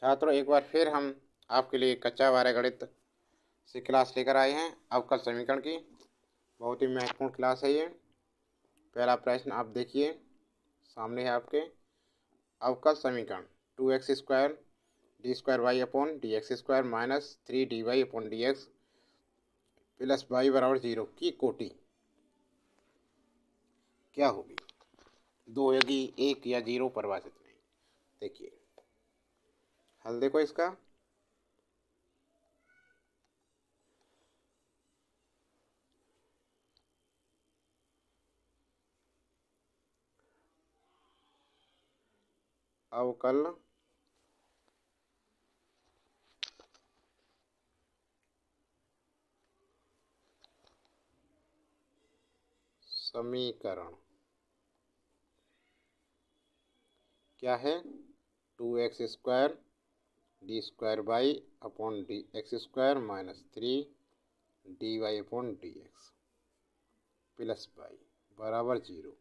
छात्रों, एक बार फिर हम आपके लिए कच्चा वार्य गणित से क्लास लेकर आए हैं। अवकल समीकरण की बहुत ही महत्वपूर्ण क्लास है ये। पहला प्रश्न आप देखिए, सामने है आपके। अवकल समीकरण 2x² d² upon dx² minus 3dy upon dx plus y बराबर 0 की कोटि क्या होगी? 2 होगी, 1 या 0 परिभाषित नहीं। देखिए हल देखो इसका। अवकल समीकरण क्या है? 2x² d² upon dx² minus 3dy upon dx plus y बराबर 0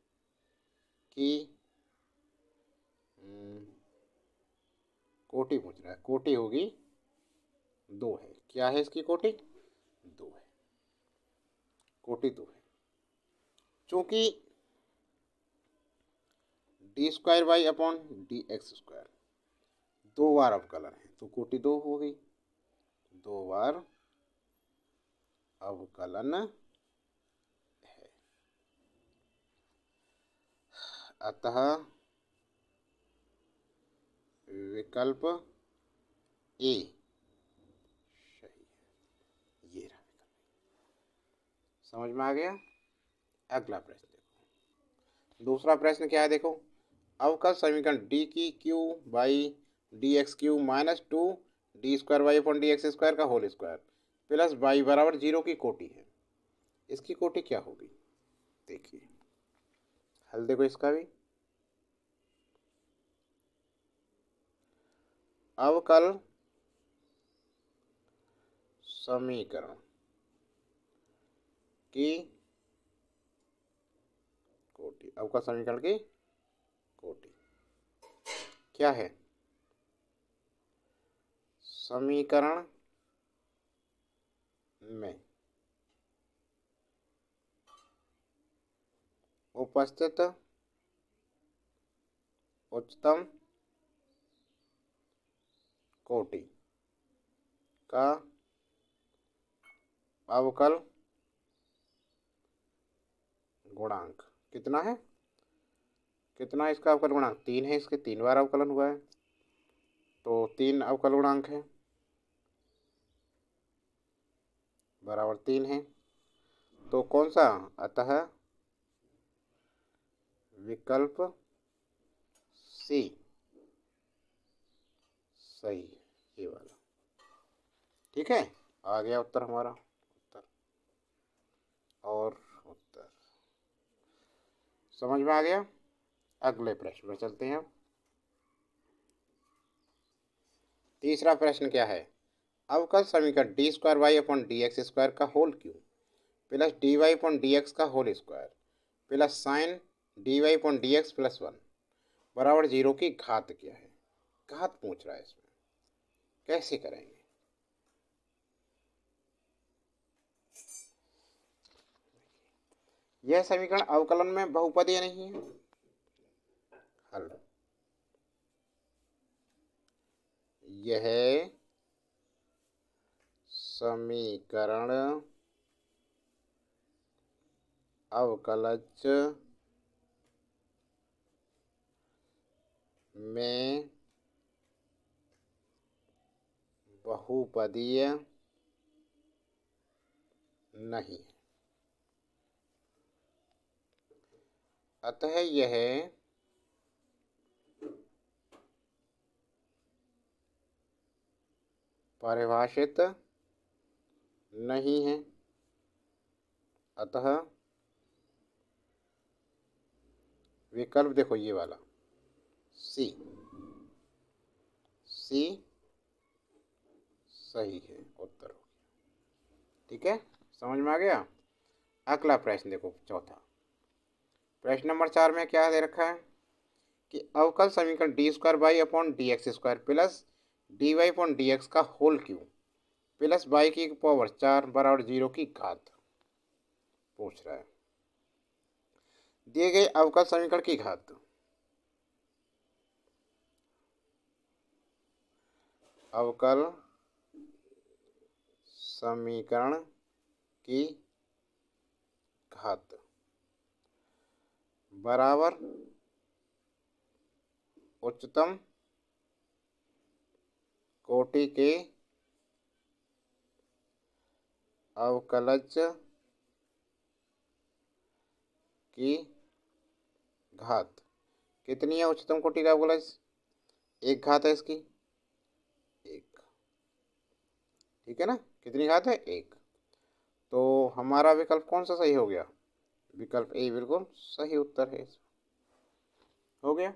की कोटि पूछ रहा है। कोटि होगी 2 है। क्या है इसकी कोटि? 2 है। कोटि 2 है। चूंकि d² अपॉन dx² 2 बार अवकलन है तो कोटि 2 हो गई। 2 बार अवकलन है, अतः विकल्प ए सही है। ये रहा विकल्प। समझ में आ गया? अगला प्रश्न देखो। दूसरा प्रश्न क्या है? देखो, अवकल समीकरण डी की Q by dx³ minus 2d² upon dx² का होल स्क्वायर प्लस y बराबर 0 की कोटि है। इसकी कोटि क्या होगी? देखिए हल देखो इसका भी। अवकल समीकरण की कोटि, अवकल समीकरण की कोटि क्या है? समीकरण में उपस्थित उच्चतम कोटि का अवकल गुणांक कितना है? कितना इसका अवकल गुणांक? 3 है। इसके 3 बार अवकलन हुआ है तो 3 अवकल गुणांक है बराबर 3 है। तो कौन सा? अतः विकल्प सी सही है, ये वाला। ठीक है, आ गया उत्तर हमारा। उत्तर और उत्तर समझ में आ गया। अगले प्रश्न में चलते हैं। तीसरा प्रश्न क्या है? अवकल समीकरण d² अपॉन dx² का whole cube plus dy upon dx का whole square plus sine dy upon dx plus 1 बराबर 0 की घात क्या है? घात पूछ रहा है। इसमें कैसे करेंगे? यह समीकरण अवकलन में बहुपदीय नहीं है। हल, यह समीकरण अवकलज में बहुपदीय नहीं है, अतः यह परिभाषित नहीं है। अतः विकल्प देखो ये वाला सी सही है, उत्तर हो। ठीक है, समझ में आ गया। अगला प्रश्न देखो, चौथा प्रश्न नंबर 4 में क्या दे रखा है कि अवकल समीकरण d² upon dx² plus d y upon d x का होल क्यूब प्लस वाई की पावर 4 बराबर 0 की घात पूछ रहा है। दिए गए अवकल समीकरण की घात, अवकल समीकरण की घात बराबर उच्चतम कोटि के अवकलज की घात। कितनी है उच्चतम कोटि का अवकलज? एक घात है इसकी, एक। ठीक है ना, कितनी घात है? एक। तो हमारा विकल्प कौन सा सही हो गया? विकल्प ए बिल्कुल सही उत्तर है। हो गया।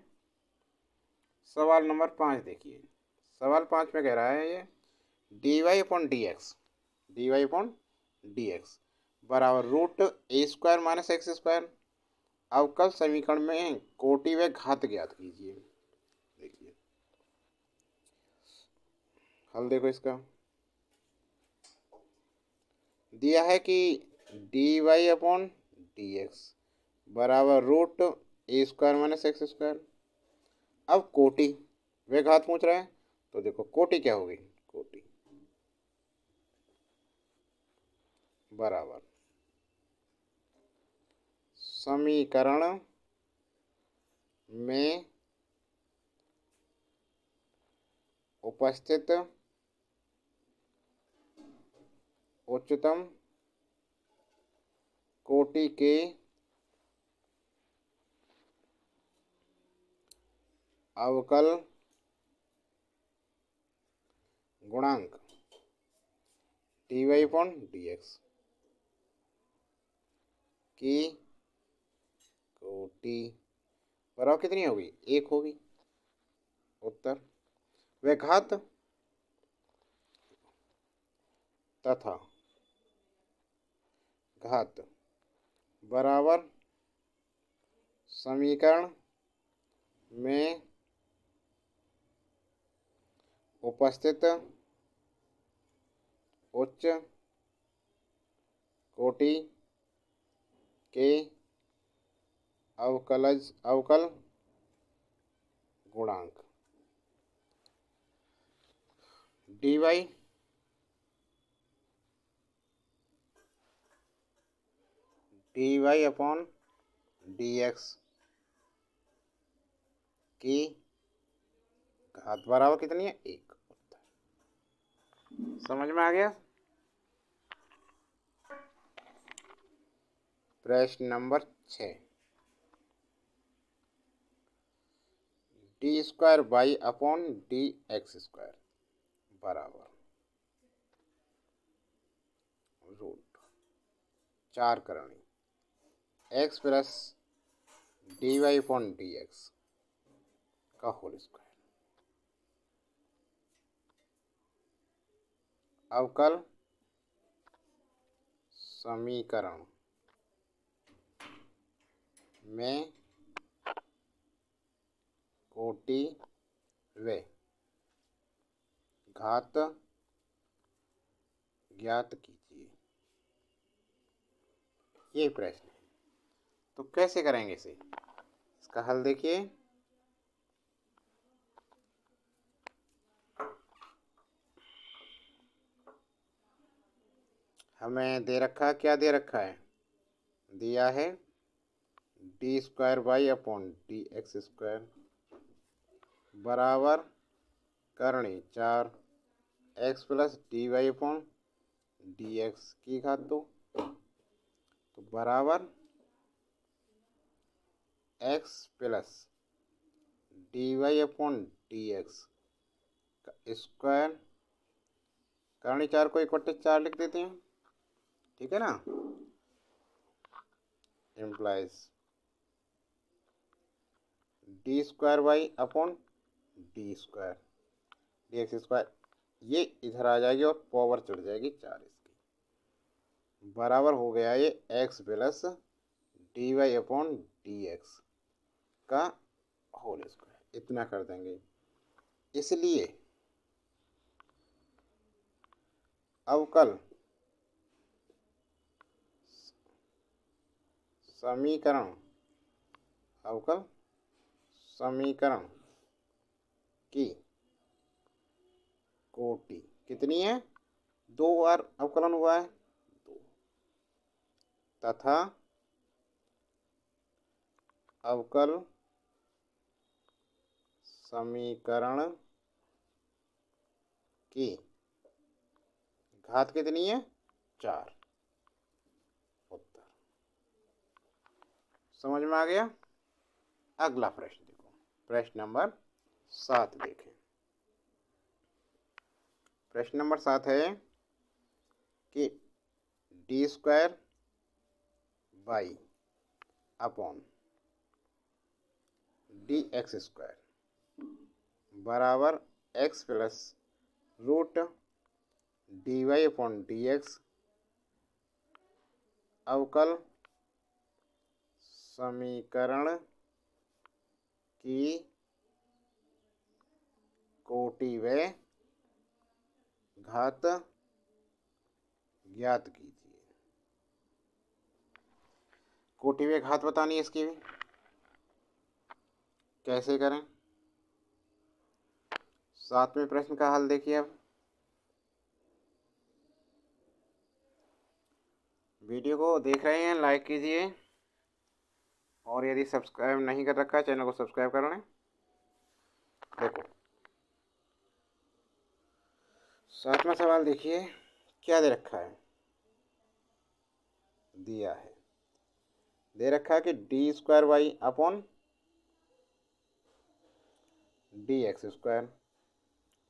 सवाल नंबर 5 देखिए। सवाल 5 में कह रहा है ये d y upon d x, d y upon d x बराबर root a square minus x square अवकल समीकरण में कोटि व घात ज्ञात कीजिए। देखिए हल देखो इसका। दिया है कि d y upon d x बराबर root a square minus x square. अब कोटि व घात पूछ रहा है, तो देखो कोटि क्या होगी? कोटि बराबर समीकरण में उपस्थित उच्चतम कोटि के अवकल गुणांक d y upon d x की कोटि बराबर कितनी होगी? एक होगी उत्तर। व घात तथा घात बराबर समीकरण में उपस्थित उच्च कोटि के अवकल गुणांक d y upon d x की घात बराबर कितनी है? एक। समझ में आ गया? प्रश्न number 6 d square y upon d x square बराबर रूट 4 करनी x plus d y upon d x का होल स्क्वायर अवकल समीकरण में कोटि व घात ज्ञात कीजिए। ये प्रश्न है, तो कैसे करेंगे इसे? इसका हल देखिए। हमें दे रखा, क्या दे रखा है? दिया है d square y upon d x square बराबर करनी 4 x plus d y upon d x की घात 2 तो बराबर x plus d y upon d x का स्क्वायर करनी 4 को 1/4 लिख देते हैं। ठीक है ना, implies d square y upon d square d x square, ये इधर आ जाएगी और पावर चढ़ जाएगी 4 इसकी बराबर हो गया ये x plus d y upon d x का होल स्क्वायर। इतना कर देंगे। इसलिए अवकल समीकरण अवकल समीकरण की कोटि कितनी है? 2 बार अवकलन हुआ है, 2, तथा अवकल समीकरण की घात कितनी है? 4। उत्तर समझ में आ गया। अगला प्रश्न देखो, प्रश्न नंबर 7 देखें। प्रश्न नंबर 7 है कि d² बाई अपॉन dx² बराबर x plus root dy upon dx अवकल समीकरण की कोटि व घात ज्ञात कीजिए। कोटि व घात बतानी है इसकी भी, कैसे करें? 7वें प्रश्न का हल देखिए। अब वीडियो को देख रहे हैं लाइक कीजिए, और यदि सब्सक्राइब नहीं कर रखा है चैनल को सब्सक्राइब कर लें। देखो 7वां सवाल देखिए, क्या दे रखा है? दिया है, दे रखा है कि d² बाई अपॉन dx²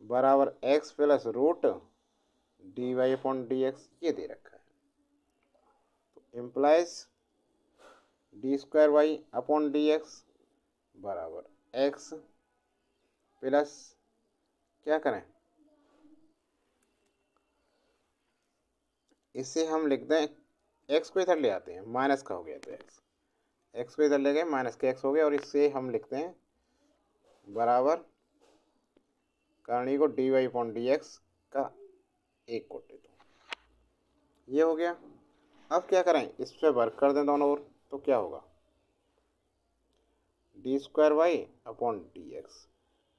बराबर x plus root dy upon dx, ये दे रखा है। तो implies d² by upon dx बराबर x प्लस, क्या करें, इससे हम लिख दें, x को इधर ले आते हैं, माइनस का हो गया तो x को इधर ले गए, माइनस के x हो गया, और इससे हम लिखते हैं बराबर करणी को dy अपॉन dx का 1 कोटि दो, ये हो गया। अब क्या करें, इस पर वर्क कर दें दोनों ओर, तो क्या होगा? d² by upon dx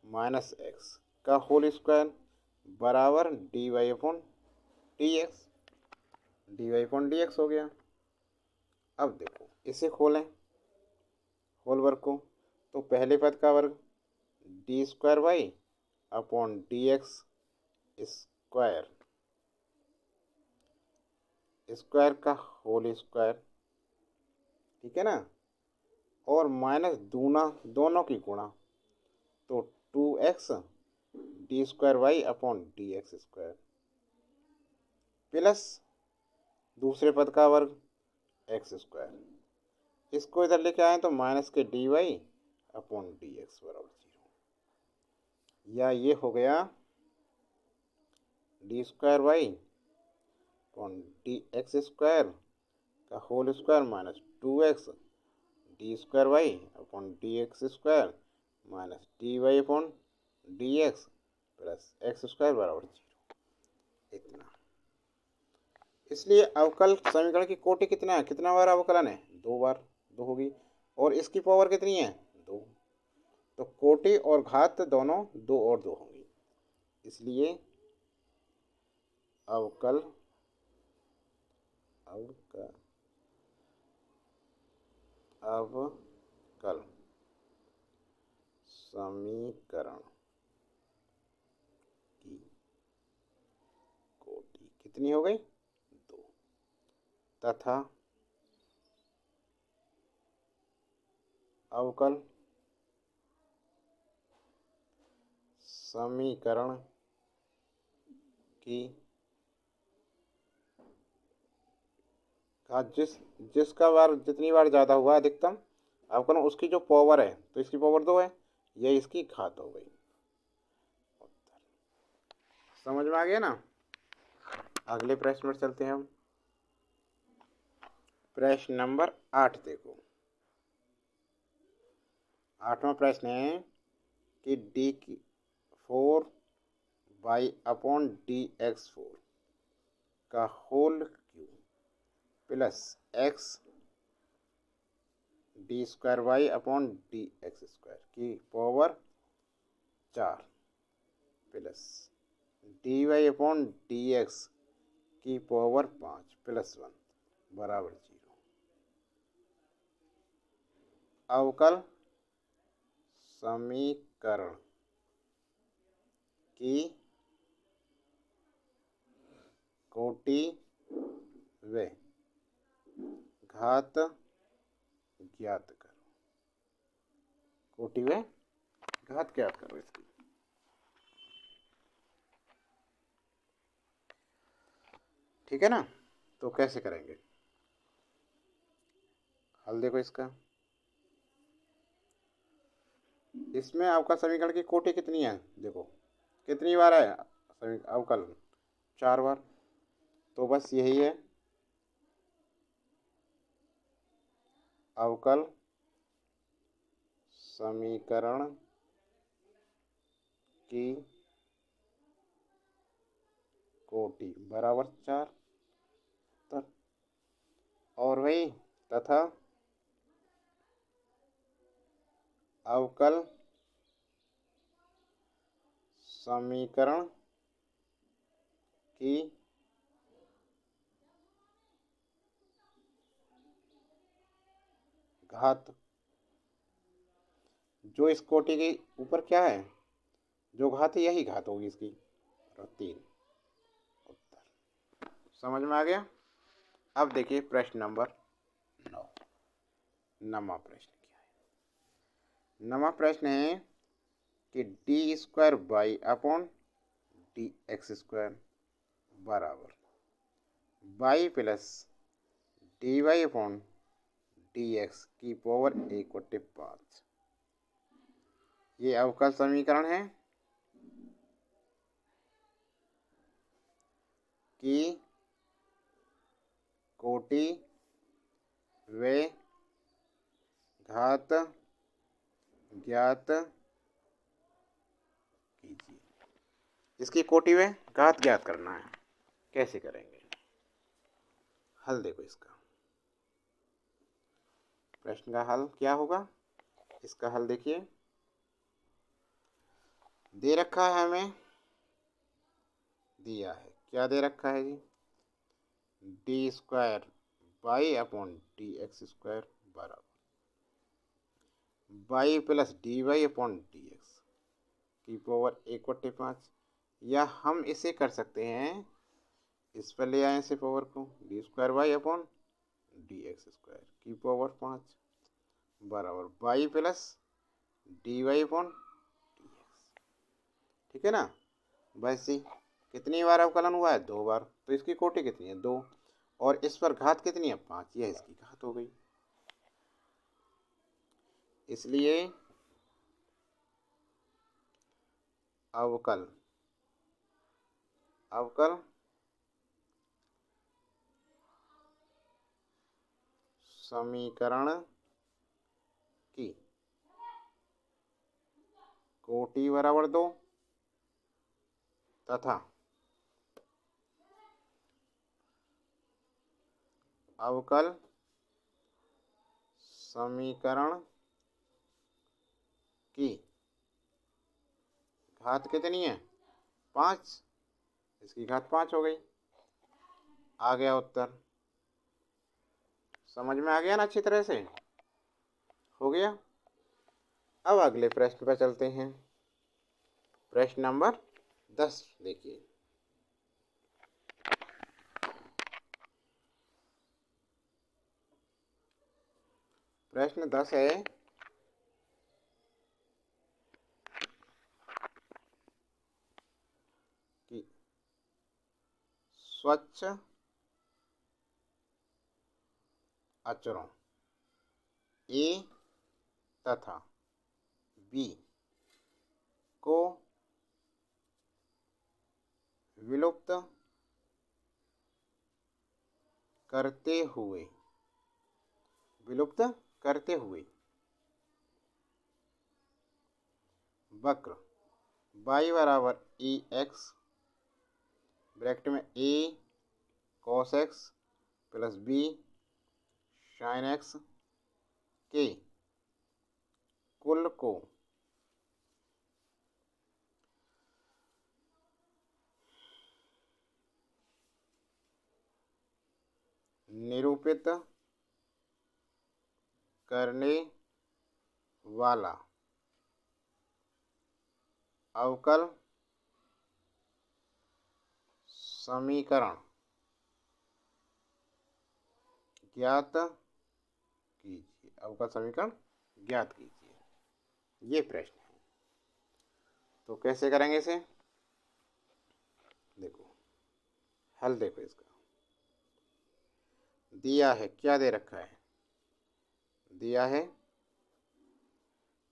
minus x का होल स्क्वायर बराबर dy upon dx, dy upon dx हो गया। अब देखो इसे खोलें होल वर्ग को, तो पहले पद का वर्ग d² by upon dx square, square का होल स्क्वायर, ठीक है ना, और माइनस दूना दोनों की गुणा, तो 2x d² by upon dx square plus दूसरे पद का वर्ग x स्क्वायर, इसको इधर लेके आए तो माइनस के dy अपॉन dx बराबर 0, या ये हो गया d² by upon dx square का whole square minus 2x d² by upon dx square minus dy upon dx plus x square बराबर 0, इतना। इसलिए अवकल समीकरण की कोटि कितना है, कितना बार अवकलन है? 2 बार, 2 होगी, और इसकी पावर कितनी है? 2, तो कोटि और घात दोनों 2 और 2 होंगी। इसलिए अवकल समीकरण की कोटि कितनी हो गई? 2, तथा अवकल समीकरण की घात जिसका बार जितनी बार ज़्यादा हुआ अधिकतम अवकलन, उसकी जो पावर है, तो इसकी पावर 2 है, ये इसकी घात हो गई। समझ में आ गया ना। अगले प्रश्न पर चलते हैं हम। प्रश्न नंबर 8 देखो। 8वां प्रश्न है कि d4 बाई अपॉन dx4 का whole cube plus x d square y upon d x square की power 4 plus d y upon d x की पावर 5 प्लस 1 बराबर 0। अवकल समीकरण की कोटि व घात ज्ञात करो। कोटि व घात ज्ञात करो इसकी। ठीक है ना। तो कैसे करेंगे, हल देखो इसका। इसमें अवकल समीकरण की कोटि कितनी है, देखो कितनी बार है अवकल, 4 बार। तो बस यही है अवकल समीकरण की कोटि बराबर 4 और वही तथा अवकल समीकरण की घात, जो इस कोटि के ऊपर क्या है, जो घात है यही घात होगी इसकी। 3 उत्तर समझ में आ गया। अब देखिए प्रश्न नंबर 9। नमा प्रश्न क्या है। नमा प्रश्न है कि d square by upon d x square बराबर by plus d y upon d x की पावर 1/5। ये अवकल समीकरण है कि कोटि व घात ज्ञात कीजिए। इसकी कोटि व घात ज्ञात करना है। कैसे करेंगे, हल देखो इसका। प्रश्न का हल क्या होगा, इसका हल देखिए। दे रखा है हमें, दिया है क्या दे रखा है जी, d square by upon d x square बराबर by plus d y upon d x की पावर 1/5। या हम इसे कर सकते हैं, इस पर ले आए इसे पावर को, d square y upon d x square की पावर 5 बराबर by plus d y upon d x. ठीक है ना। वैसे कितनी बार अवकलन हुआ है, 2 बार। तो इसकी कोटि कितनी है, 2। और इस पर घात कितनी है, 5। यह इसकी घात हो गई। इसलिए अवकल समीकरण की कोटि बराबर 2 तथा अवकल समीकरण की घात कितनी है, 5। इसकी घात 5 हो गई। आ गया उत्तर। समझ में आ गया ना, अच्छी तरह से हो गया। अब अगले प्रश्न पर चलते हैं। प्रश्न नंबर 10 देखिए। प्रश्न 10 है कि स्वच्छ अचरों ए तथा बी को विलुप्त करते हुए वक्र y बराबर ए एक्स ब्रैकेट में a cos x plus b sine x के कुल को निरूपित करने वाला अवकल समीकरण ज्ञात कीजिए। अवकल समीकरण ज्ञात कीजिए, ये प्रश्न है। तो कैसे करेंगे इसे? देखो हल देखो इसका। दिया है, क्या दे रखा है? दिया है,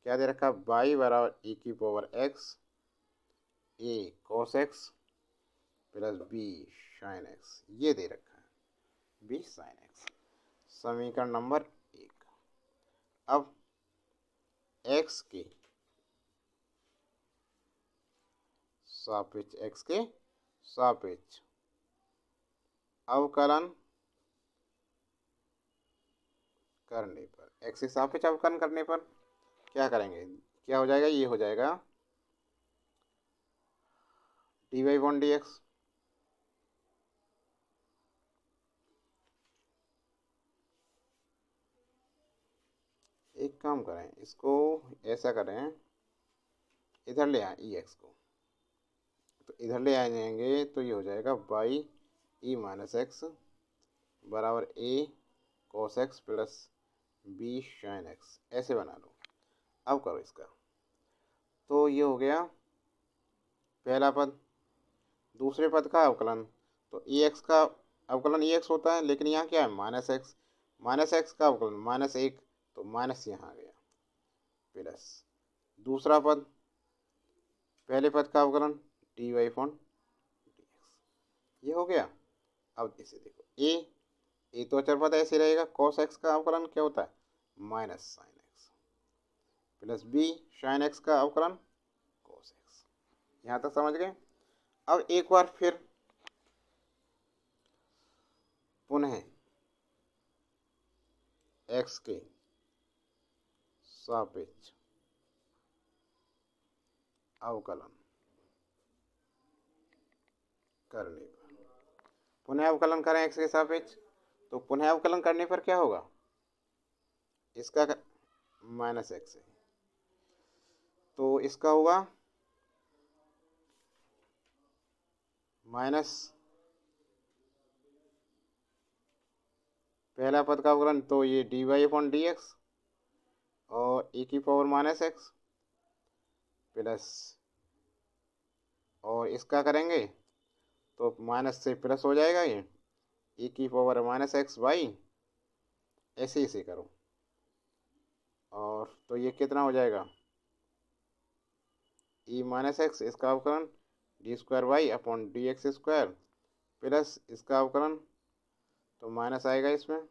क्या दे रखा है? y बराबर e की power x a cos x plus b sin x, ये दे रखा है, b sin x। समीकरण नंबर 1। अब x के सापेक्ष, x के सापेक्ष अवकलन करने पर, x के सापेक्ष अवकलन करने पर क्या करेंगे? क्या हो जाएगा? ये हो जाएगा dy अपॉन dx। एक काम करें, इसको ऐसा करें, इधर ले आए ex को, तो इधर ले आ जाएंगे तो ये हो जाएगा y e माइनस एक्स बराबर a cos x plus b sin x। ऐसे बना लो। अब करो इसका, तो ये हो गया पहला पद। दूसरे पद का अवकलन, तो ex का अवकलन ex होता है, लेकिन यहाँ क्या है? Minus x. माइनस एक्स का अवकलन माइनस एक, तो माइनस यहाँ आ गया, प्लस दूसरा पद, पहले पद का अवकलन dy अपॉन dx, ये हो गया। अब इसे देखो, ए तो अचर पद ऐसे रहेगा। cos x का अवकलन क्या होता है? Minus sine x, plus b sine x का अवकलन cos x। यहाँ तक समझ गए? अब एक बार फिर पुनः x के सापेक्ष अवकलन करने पर, पुनः अवकलन करें x के सापेक्ष, तो पुनः अवकलन करने पर क्या होगा? इसका माइनस एक्स है, तो इसका होगा माइनस पहला पद का अवकलन, तो ये dy अपॉन dx और e की पावर माइनस एक्स प्लस, और इसका करेंगे तो माइनस से प्लस हो जाएगा, ये e की पावर माइनस एक्स बाई, ऐसे इसे करो, और तो ये कितना हो जाएगा? e माइनस एक्स, इसका अवकलन d square y upon d x square plus इसका अवकलन, तो माइनस आएगा इसमें,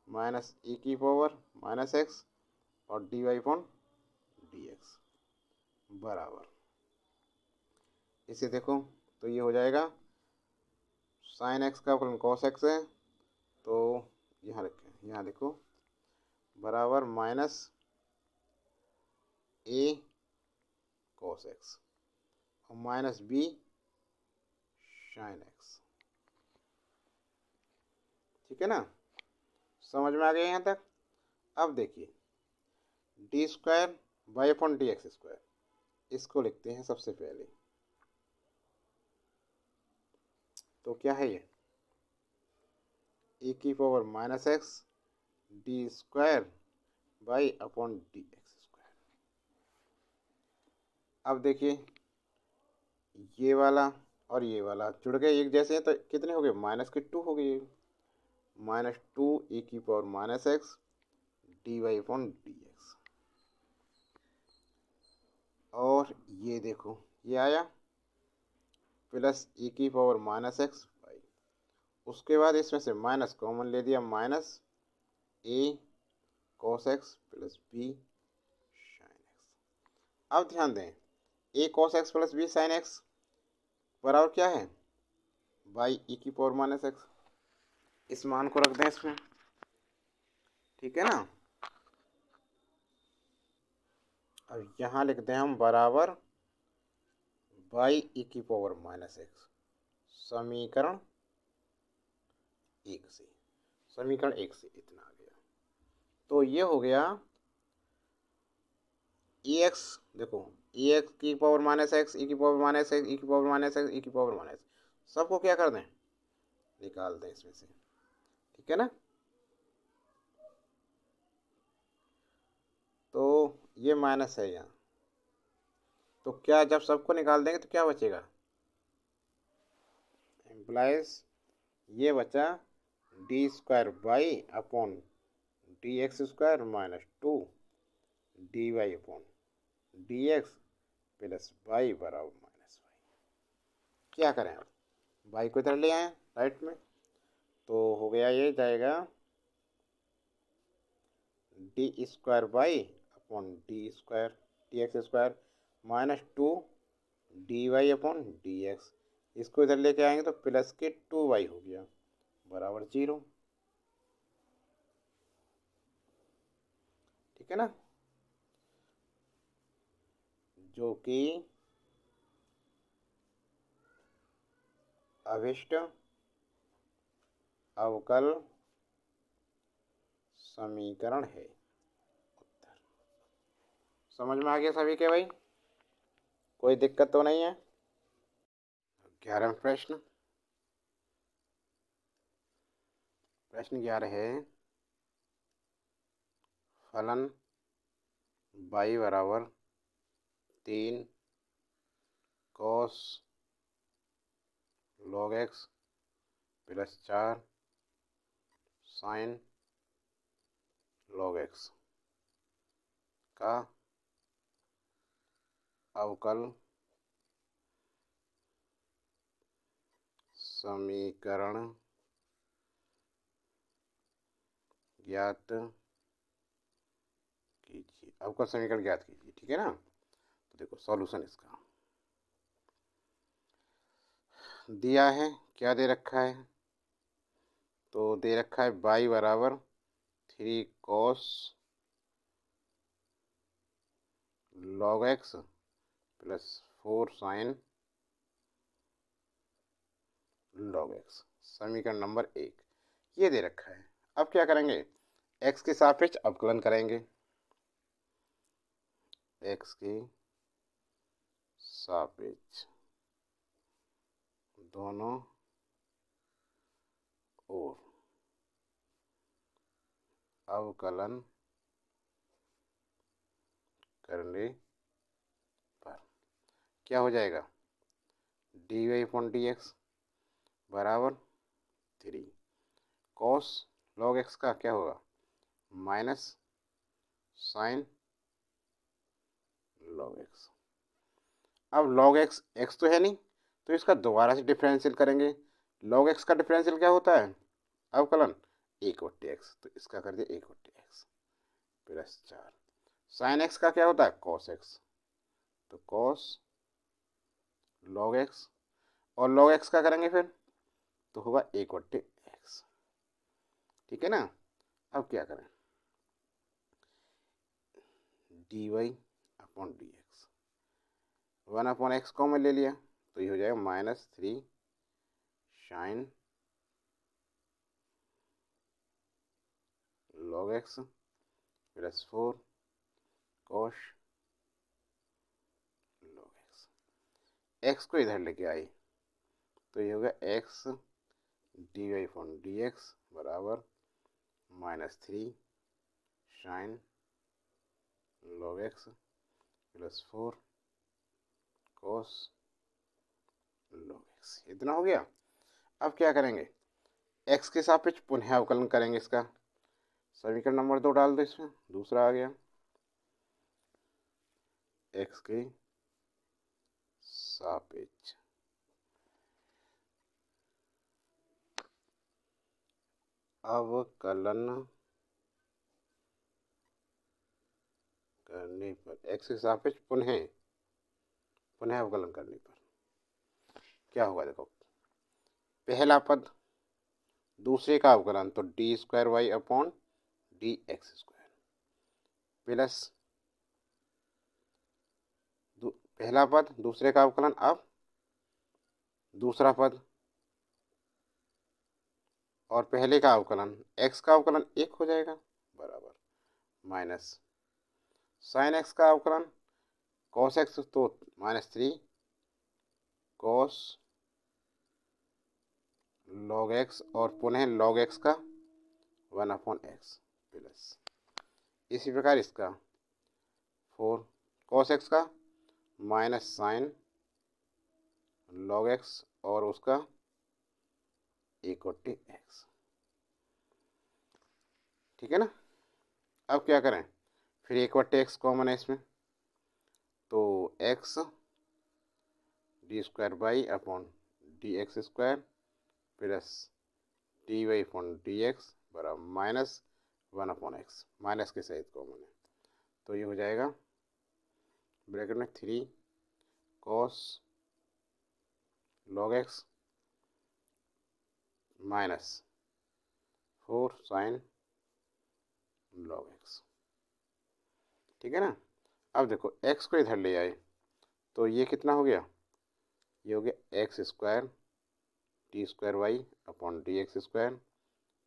माइनस e की पावर माइनस एक्स और d y upon d x बराबर, इसे देखो तो ये हो जाएगा साइन एक्स का अवकलन कॉस एक्स है, तो यहाँ रखें, यहाँ देखो बराबर माइनस ए कॉस एक्स और माइनस बी साइन एक्स। ठीक है ना? समझ में आ गया यहाँ तक? अब देखिए, d square y upon d x square, इसको लिखते हैं सबसे पहले। तो क्या है ये? e की power minus x d square y upon d x square. अब देखिए, ये वाला और ये वाला जुड़ गए एक जैसे हैं, तो कितने हो गए? माइनस के 2 हो गए, माइनस 2 e की power minus x d y upon d x. और ये देखो, ये आया प्लस e की पावर माइनस एक्स वाई, उसके बाद इसमें से माइनस कॉमन ले दिया, minus a cos x plus b sine x. अब ध्यान दें, a cos x plus b sine x बराबर क्या है? बाई ई की पावर माइनस एक्स। इस मान को रख दें इसमें, ठीक है ना। अब यहाँ लिख दें हम बराबर y e⁻⁻x, समीकरण एक से, समीकरण एक से इतना आ गया। तो ये हो गया एक्स, देखो एक्स की पावर माइनस एक्स, ई की पावर माइनस एक्स, ई की पावर माइनस एक्स, ई की पावर माइनस, सबको क्या कर दें, निकाल दें इसमें से, ठीक है ना। तो ये माइनस है यहाँ, तो क्या जब सबको निकाल देंगे तो क्या बचेगा, एम्प्लाइज ये बचा d square by upon d x square minus 2 d y upon d x plus y बराबर माइनस वाई। क्या करें अब, वाई को इधर ले आए राइट में, तो हो गया ये जाएगा d square by upon d square d x square minus 2 d y upon d x, इसको इधर लेके आएंगे तो प्लस के 2y हो गया बराबर 0, ठीक है ना। जो कि अभिष्ट अवकल समीकरण है। उत्तर समझ में आ गया सभी के भाई, कोई दिक्कत तो नहीं है। 11वां प्रश्न, प्रश्न 11 है फलन y बराबर 3 cos log x plus 4 sin log x का अवकल समीकरण ज्ञात कीजिए, अवकल समीकरण ज्ञात कीजिए, ठीक है ना। तो देखो सॉल्यूशन इसका दिया है, क्या दे रखा है, तो दे रखा है y बराबर 3 cos log x plus 4 sin log x, समीकरण नंबर 1 ये दे रखा है। अब क्या करेंगे, x के सापेक्ष अवकलन करेंगे, x के सापेक्ष दोनों ओर अवकलन करने पर क्या हो जाएगा, d y upon d x बराबर 3 cos log x का क्या होगा माइनस साइन log x। अब log x x तो है नहीं, तो इसका दोबारा से डिफरेंशियल करेंगे। log x का डिफरेंशियल क्या होता है, अवकलन 1/x, तो इसका कर दिया 1/x प्लस 4। साइन x का क्या होता है cos x, तो cos log x, और log x का करेंगे फिर तो होगा 1/x, ठीक है ना। अब क्या करें, d y upon d x, 1/x common ले लिया तो ये हो जाएगा -3 sine log x plus 4 cos log x, x को इधर लेके आई तो ये होगा x d y upon d x बराबर -3 sine log x plus 4 cos log x, इतना हो गया। अब क्या करेंगे, x के सापेक्ष पुनः अवकलन करेंगे, इसका समीकरण नंबर 2 डाल दो इसमें, दूसरा आ गया x के सापेक्ष अवकलन करने पर, x के सापेक्ष पुनः अवकलन करने पर क्या होगा, देखो पहला पद दूसरे का अवकलन तो d square y upon d x square plus पहला पद दूसरे का अवकलन, अब दूसरा पद और पहले का अवकलन, एक्स का अवकलन एक हो जाएगा बराबर माइनस साइन एक्स का अवकलन कॉस एक्स तो -3 कॉस लॉग एक्स और पुनः लॉग एक्स का 1/x प्लस इसी प्रकार इसका 4 कॉस एक्स का माइनस साइन लॉग एक्स और उसका इक्वल एक्स। ठीक है ना। अब क्या करें, फिर इक्वल एक्स कॉमन है इसमें, तो x d square by upon d x square plus d y upon d x बराबर -1/x, माइनस के सहित कॉमन है तो ये हो जाएगा ब्रैकेट में 3 cos log x -4 sign log x. ठीक है ना। अब देखो एक्स को इधर ले आए तो ये कितना हो गया, ये हो गया x square d square y upon d x square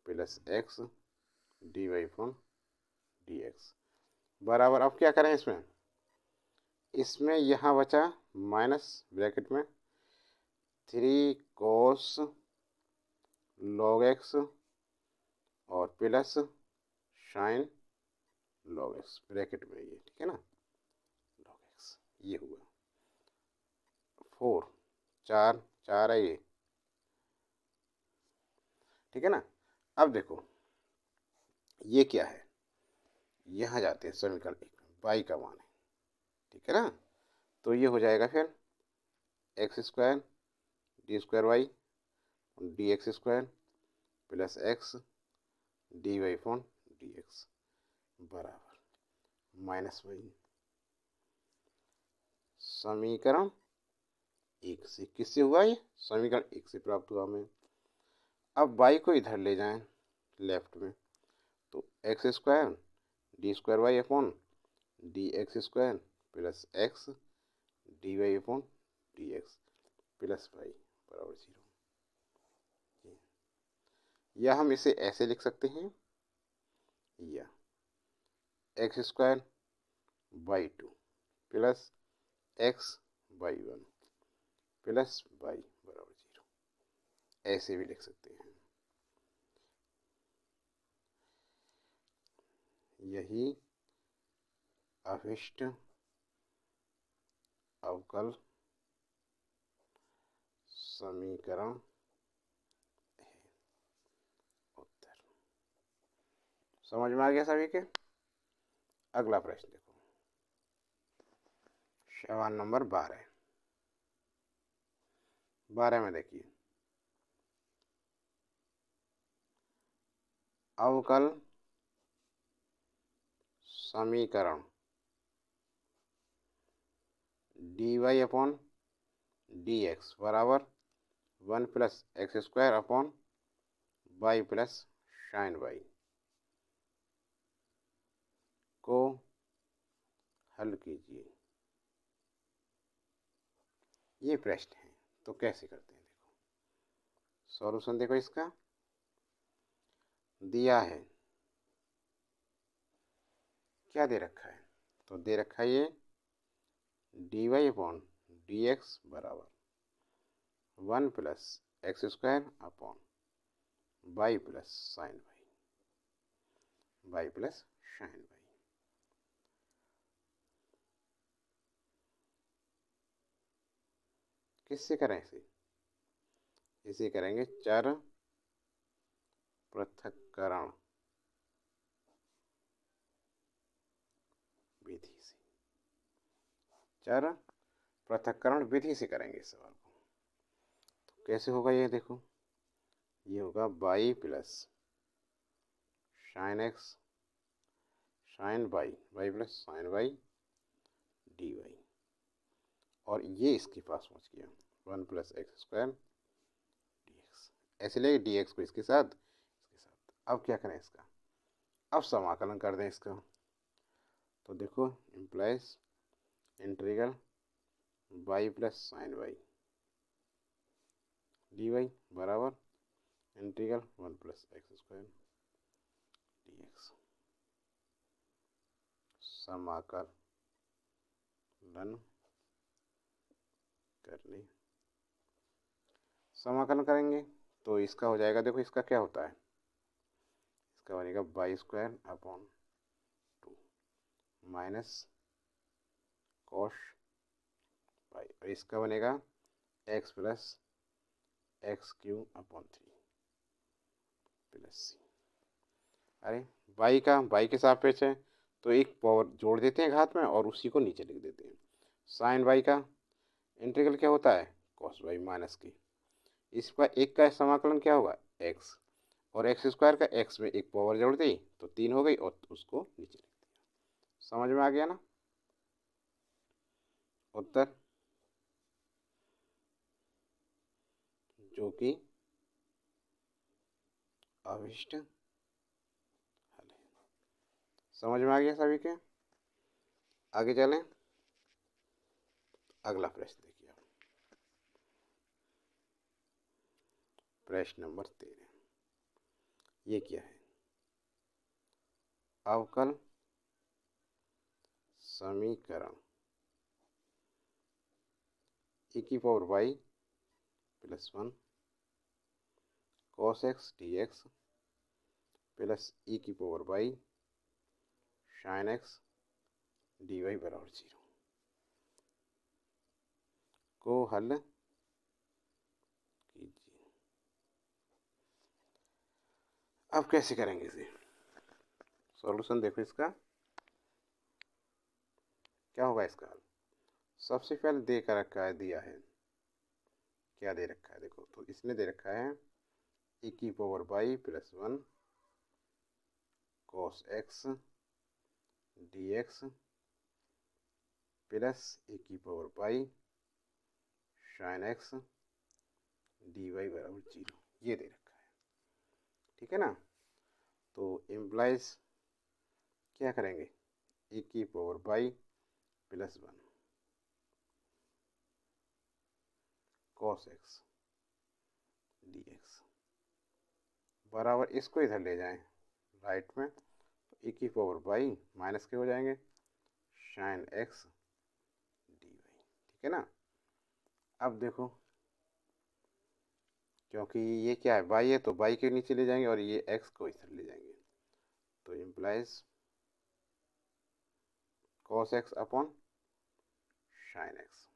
plus x d y upon d x बराबर। अब क्या करें इसमें, इसमें यहाँ बचा माइनस ब्रैकेट में 3 कोस लॉग एक्स और plus sign log x bracket में ये, ठीक है ना, लॉग एक्स ये हुआ 4 4 है ये। ठीक है ना। अब देखो ये क्या है, यहाँ जाते हैं समीकरण 1 बाई का मान है। ठीक है ना। तो ये हो जाएगा फिर x square d square y d x square plus x d y upon d x बराबर -1 समीकरण 1 से। किससे हुआ ये, समीकरण 1 से प्राप्त हुआ हमें। अब y को इधर ले जाएं लेफ्ट में, तो x square d square y upon d x square plus x d y upon d x plus y बराबर 0। या हम इसे ऐसे लिख सकते हैं, या x square by 2 plus x by 1 plus y बराबर 0, ऐसे भी लिख सकते हैं। यही अभिष्ट अवकल समीकरण है। उत्तर समझ में आ गया सभी के। अगला प्रश्न देखो, सवाल नंबर 12 में देखिए, अवकल समीकरण d y upon d x बराबर 1 plus x square upon y plus sine y को हल कीजिए। ये प्रश्न है, तो कैसे करते हैं देखो। सॉल्यूशन देखो, इसका दिया है, क्या दे रखा है, तो दे रखा है ये d y upon d x बराबर 1 plus x square upon y plus sine y plus sine y. किससे करें इसे करेंगे चर पृथक्करण विधि से। चर पृथक्करण विधि से करेंगे इस सवाल को। तो कैसे होगा ये देखो, ये होगा y plus sine x sine y plus sine y d y, और ये इसके पास पहुंच गया 1 plus x square d x. ऐसे लेके डी एक्स को इसके साथ अब क्या करें इसका, अब समाकलन कर दें इसका। तो देखो implies integral y plus sine y d y बराबर integral 1 plus x square d x. समाकलन करने, समाकलन करेंगे तो इसका हो जाएगा, देखो इसका क्या होता है, इसका बनेगा y square upon 2 minus cos y, और इसका बनेगा x plus x cube upon 3 plus c. अरे वाई के सापेक्ष है तो एक पावर जोड़ देते हैं घात में और उसी को नीचे लिख देते हैं। साइन वाई का इंटीग्रल क्या होता है, कॉस वाई माइनस की, इसका एक का समाकलन क्या होगा एक्स, और एक्स स्क्वायर का एक्स में एक पावर जोड़ दी तो 3 हो गई और उसको नीचे लिख दिया। समझ में आ गया ना। उत्तर जो कि अभिष्ट हल है। समझ में आ गया सभी के। आगे चलें, अगला प्रश्न देखिए आप, प्रश्न नंबर 13। ये क्या है, अवकल समीकरण e की power y plus 1 cos x d x plus e की power y sine x d y बराबर 0 को हल कीजिए। अब कैसे करेंगे इसे, सॉल्यूशन देखो इसका क्या होगा। इसका हल सबसे पहले दे कर रखा है, दिया है क्या दे रखा है, देखो तो इसने दे रखा है e की power y plus 1 cos x d x plus e की power y sine x d y बराबर 0, ये दे रखा है, ठीक है ना। तो इम्प्लाइज क्या करेंगे, e की power y plus 1 cos x d x बराबर, इसको इधर ले जाएं राइट में, तो e की पावर वाई माइनस के हो जाएंगे साइन एक्स डी वाई, ठीक है ना। अब देखो क्योंकि ये क्या है वाई है तो वाई के नीचे ले जाएंगे और ये एक्स को इधर ले जाएंगे, तो implies cos x upon sine x,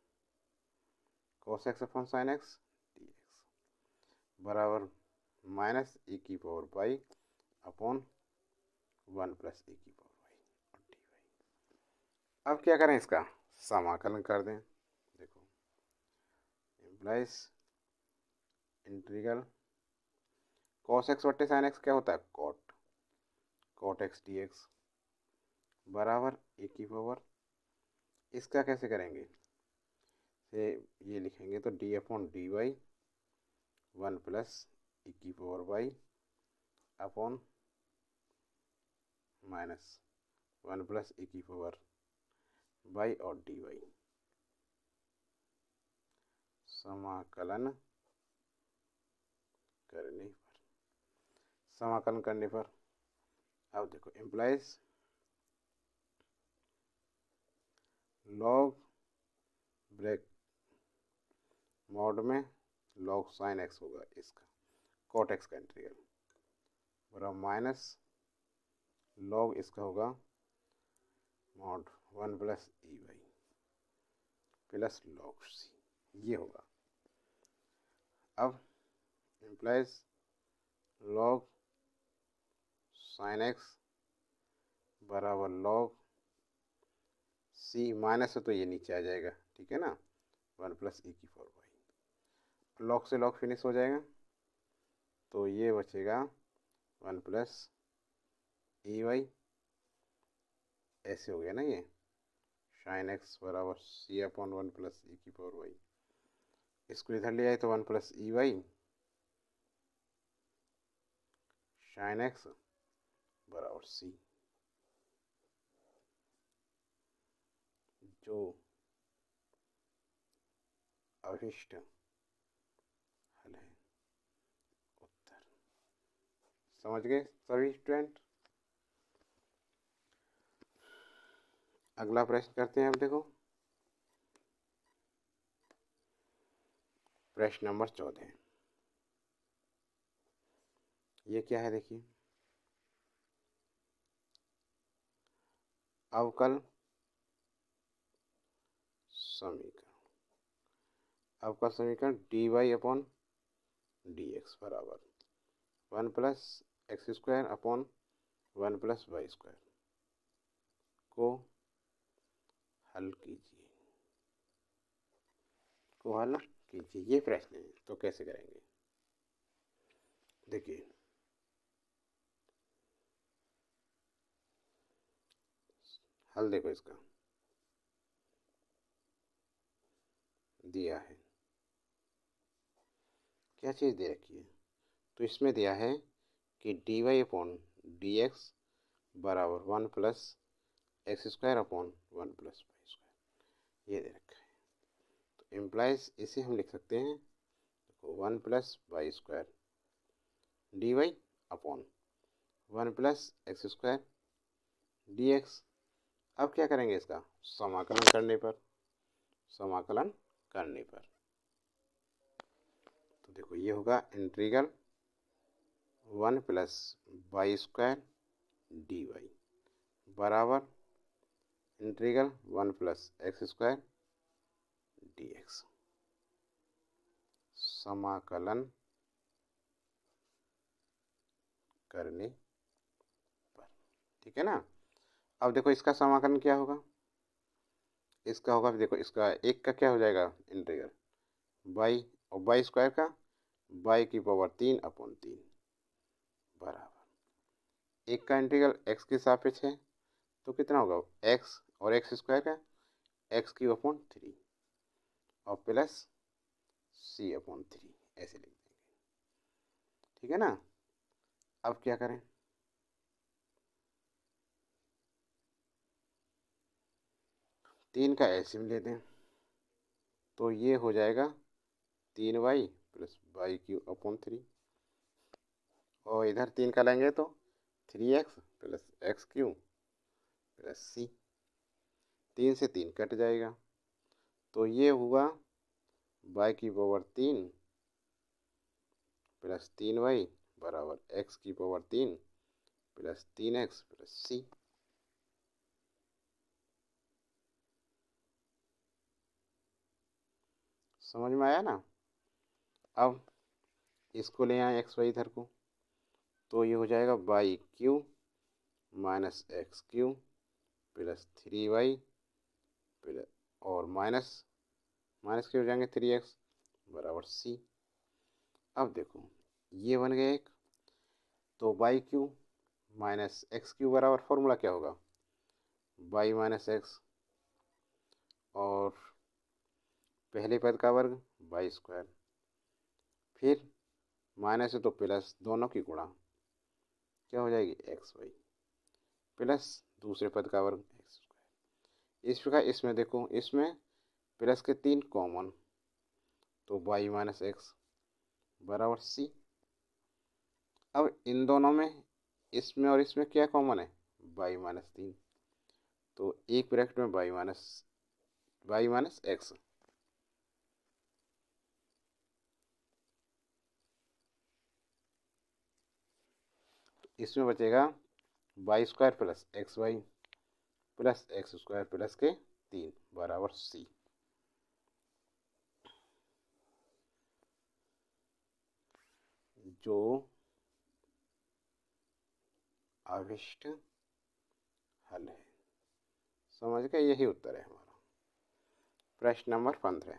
cos x upon sine x d x बराबर माइनस e की power y upon 1 plus e की पावर वाई और डी वाई। अब क्या करें, इसका समाकलन कर दें। देखो इम्प्लाइज इंटीग्रल कॉस एक्स बट्टे साइन एक्स क्या होता है, कॉट एक्स डी एक्स बराबर e की पावर, इसका कैसे करेंगे, से ये लिखेंगे तो d upon d Y 1 plus e की power y upon minus 1 plus e की पावर वाई और डी वाई। समाकलन करने पर अब देखो इम्प्लाइज लॉग ब्रेक मोड में लॉग साइन एक्स होगा, इसका कॉट एक्स का इंटीग्रल बराबर माइनस लॉग इसका होगा mod 1 plus e y plus log c, ये होगा। अब इम्प्लाइज लॉग साइन एक्स बराबर लॉग सी, माइनस है तो ये नीचे आ जाएगा, ठीक है ना, 1 प्लस ई की पावर वाई, लॉग से लॉग फिनिश हो जाएगा तो ये बचेगा 1 प्लस ई वाई, ऐसे हो गया ना ये साइन एक्स बराबर सी अपॉन 1 प्लस ई की पावर वाई, इसको इधर ले आए तो 1 plus e y sine x बराबर सी। जो अभिष्ट हल है उत्तर। समझ गए सभी स्टूडेंट। अगला प्रश्न करते हैं। अब देखो प्रश्न नंबर 14। ये क्या है देखिए, अवकल समीकरण। अवकल समीकरण dy अपॉन डी एक्स बराबर 1 plus x square upon 1 plus y square को हल कीजिए। ये प्रश्न है, तो कैसे करेंगे देखिए। हल देखो, इसका दिया है, क्या चीज़ दे रखी है, तो इसमें दिया है कि d y upon d x बराबर 1 plus x square upon 1 plus y square, ये दे रखा है। तो इम्प्लाइज इसे हम लिख सकते हैं 1 plus y square d y upon 1 plus x square d x. अब क्या करेंगे, इसका समाकलन करने पर, तो देखो ये होगा integral 1 plus y square d y बराबर integral 1 plus x square d x. समाकलन करने पर, ठीक है ना। अब देखो इसका समाकलन क्या होगा, इसका होगा, देखो इसका एक का क्या हो जाएगा इंटीग्रल वाई, और वाई स्क्वायर का वाई की पावर 3 अपॉन 3 बराबर एक का इंटीग्रल एक्स के सापेक्ष है, तो कितना होगा एक्स, और एक्स स्क्वायर का एक्स क्यूब अपॉन 3 और प्लस सी अपॉन 3, ऐसे लिख देंगे, ठीक है ना। अब क्या करें, तीन का एलसीएम ले दें, तो ये हो जाएगा 3y plus Y cube upon 3, और इधर 3 का लेंगे तो 3x plus x cube plus c, 3 से 3 कट जाएगा, तो ये हुआ y की पावर 3 प्लस 3y बराबर x की पावर 3 प्लस 3x प्लस सी। समझ में आया ना। अब इसको ले आए एक्स वाई इधर को, तो ये हो जाएगा y cube minus x cube plus 3y plus, और माइनस के हो जाएंगे 3x बराबर सी। अब देखो ये बन गया एक, तो y cube minus x cube बराबर फॉर्मूला क्या होगा वाई माइनस एक्स, और पहले पद का वर्ग वाई स्क्वायर, फिर माइनस है तो प्लस, दोनों की गुणा क्या हो जाएगी एक्स वाई, प्लस दूसरे पद का वर्ग एक्स स्क्वायर। इस प्रकार इसमें देखो, इसमें प्लस के 3 कॉमन, तो वाई माइनस एक्स बराबर सी। अब इन दोनों में, इसमें और इसमें क्या कॉमन है वाई माइनस 3, तो एक ब्रैकेट में वाई माइनस एक्स, इसमें बचेगा y square plus x y plus x square plus के 3 बराबर सी। जो अभिष्ट हल है। समझ गए, यही उत्तर है हमारा। प्रश्न नंबर 15।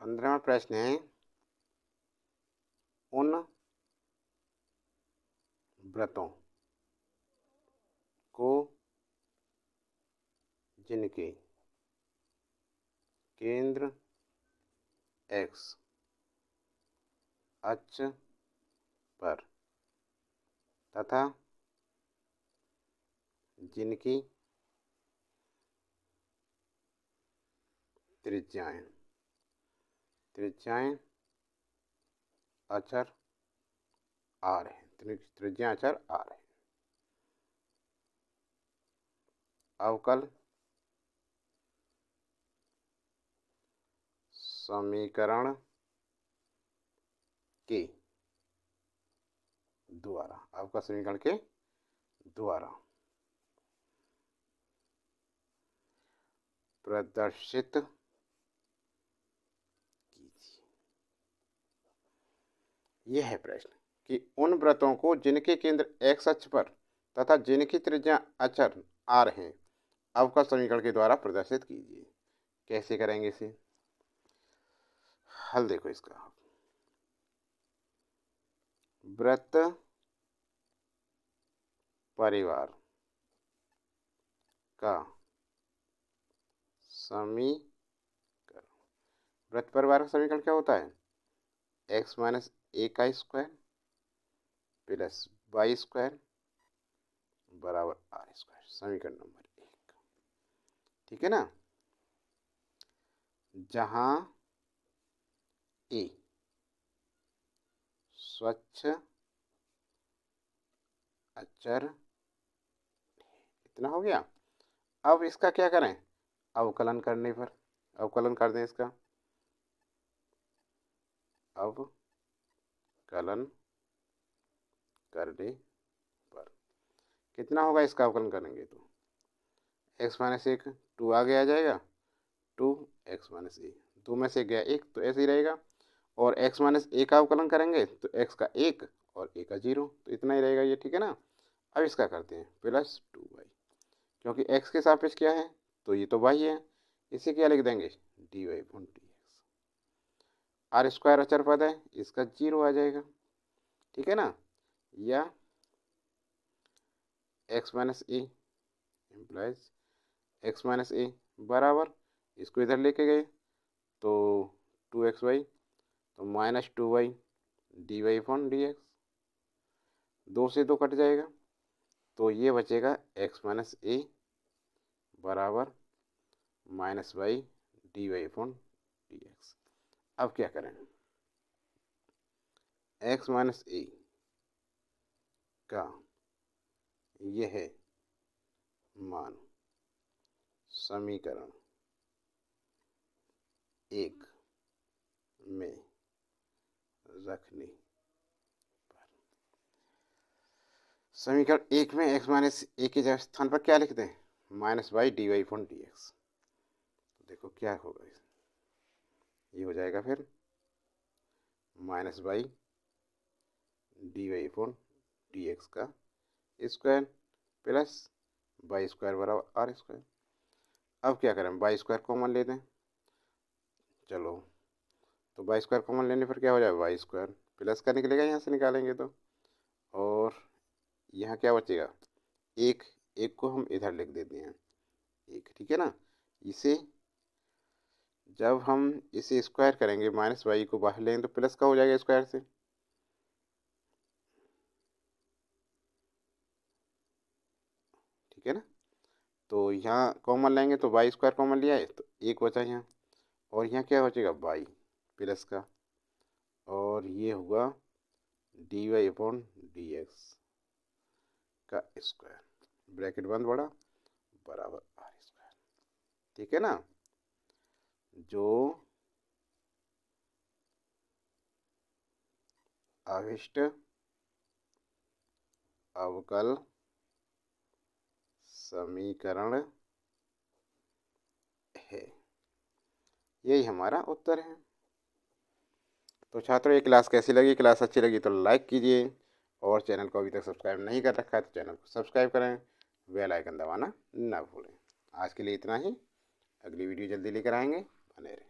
15वां प्रश्न है, उन व्रतों को जिनके केंद्र एक्स अक्ष पर तथा जिनकी त्रिज्याएं अचर आर है, त्रिज्या अचर आर है। अवकल समीकरण के द्वारा प्रदर्शित कीजिए। यह है प्रश्न कि उन वृत्तों को जिनके केंद्र एक्स अक्ष पर तथा जिनकी त्रिज्या अचर आर है अवकल समीकरण के द्वारा प्रदर्शित कीजिए। कैसे करेंगे इसे? हल देखो इसका। वृत्त परिवार का समीकरण। वृत्त परिवार का समीकरण क्या होता है? एक्स माइनस ए का स्क्वायर प्लस वाई स्क्वायर बराबर आर स्क्वायर। समीकरण नंबर 1, ठीक है ना। जहां ए स्वच्छ अचर, इतना हो गया। अब इसका क्या करें? अवकलन करने पर अवकलन कर दें इसका। अवकलन करने पर कितना होगा? इसका अवकलन करेंगे तो एक्स माइनस एक, 2 आगे आ जाएगा, 2 एक्स माइनस ए, 2 में से गया 1 तो ऐसे ही रहेगा। और एक्स माइनस ए का अवकलन करेंगे तो एक्स का 1 और ए का 0, तो इतना ही रहेगा ये, ठीक है ना। अब इसका करते हैं प्लस 2y, क्योंकि x के सापेक्ष क्या है तो ये तो y है, इसे क्या लिख देंगे? dy/dx। आर स्क्वायर अचर पद है, इसका 0 आ जाएगा, ठीक है ना। या x माइनस ए इम्प्लाइज एक्स माइनस ए बराबर, इसको इधर लेके गए तो 2xy, तो -2y dy/dx। 2 से 2 कट जाएगा तो ये बचेगा x माइनस ए बराबर -y dy/dx। अब क्या करें? x माइनस ए का यह मान समीकरण 1 में रखने पर, समीकरण 1 में x माइनस ए के स्थान पर क्या लिख दें? -y dy/dx। देखो क्या होगा, ये हो जाएगा फिर -y dy/dx का स्क्वायर प्लस वाई स्क्वायर बराबर आर स्क्वायर। अब क्या करें? वाई स्क्वायर कॉमन ले दें। चलो, तो वाई स्क्वायर कॉमन लेने पर क्या हो जाएगा? वाई स्क्वायर प्लस का निकलेगा, यहाँ से निकालेंगे तो, और यहाँ क्या बचेगा? एक को हम इधर लिख देते हैं 1, ठीक है ना। इसे जब हम इसे स्क्वायर करेंगे, माइनस वाई को बाहर लेंगे तो प्लस का हो जाएगा स्क्वायर से, ठीक है ना। तो यहाँ कॉमन लेंगे तो वाई स्क्वायर कॉमन लिया है तो 1 बचा यहाँ, और यहाँ क्या बचेगा? वाई प्लस का, और ये हुआ dy/dx का स्क्वायर, ब्रैकेट बंद बड़ा बराबर आर स्क्वायर, ठीक है ना। जो अभिष्ट अवकल समीकरण है, यही हमारा उत्तर है। तो छात्रों, ये क्लास कैसी लगी? क्लास अच्छी लगी तो लाइक कीजिए, और चैनल को अभी तक सब्सक्राइब नहीं कर रखा है तो चैनल को सब्सक्राइब करें, बेल आइकन दबाना ना भूलें। आज के लिए इतना ही, अगली वीडियो जल्दी लेकर आएंगे, बने रहें।